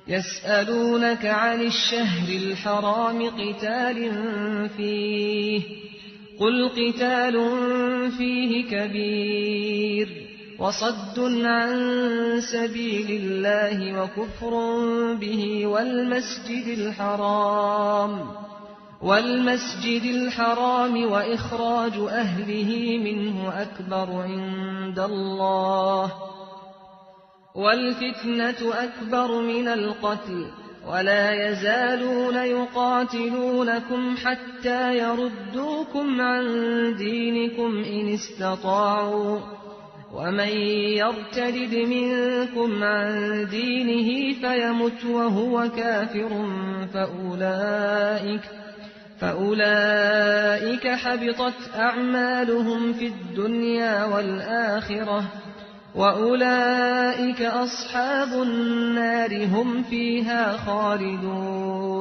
يسألونك عن الشهر الحرام قتال فيه قل قتال فيه كبير وصد عن سبيل الله وكفر به والمسجد الحرام وإخراج أهله منه أكبر عند الله والفتنة أكبر من القتل ولا يزالون يقاتلونكم حتى يردوكم عن دينكم إن استطاعوا ومن يرتد منكم عن دينه فيمت وهو كافر فأولئك حبطت أعمالهم في الدنيا والآخرة وأولئك أصحاب النار هم فيها خالدون.